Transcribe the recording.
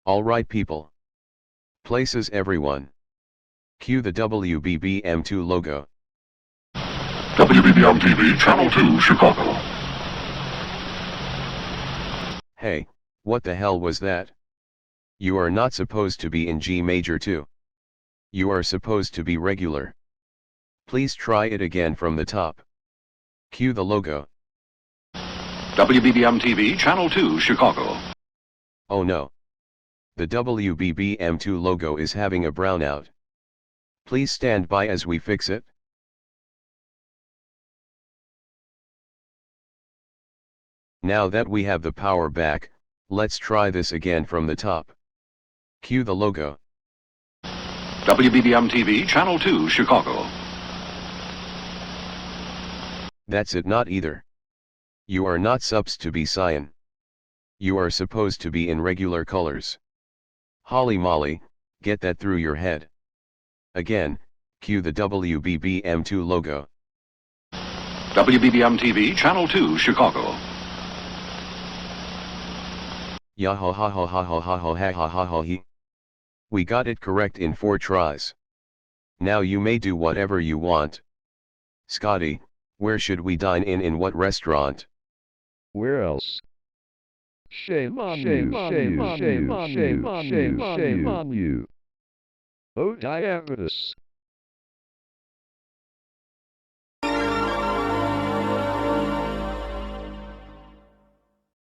Alright people. Places everyone. Cue the WBBM2 logo. WBBM TV, Channel 2, Chicago. Hey, what the hell was that? You are not supposed to be in G major too. You are supposed to be regular. Please try it again from the top. Cue the logo. WBBM TV, Channel 2, Chicago. Oh no. The WBBM2 logo is having a brownout. Please stand by as we fix it. Now that we have the power back, let's try this again from the top. Cue the logo. WBBM TV, Channel 2, Chicago. That's it, not either. You are not supposed to be cyan. You are supposed to be in regular colors. Holly molly, get that through your head. Again, cue the WBBM2 logo. WBBM TV, Channel 2, Chicago. Ya ho ha ho ha ho ha ho ha ha ha ha he. We got it correct in 4 tries. Now you may do whatever you want. Scotty, where should we dine in what restaurant? Where else? Shame on you. Oh, diabetes.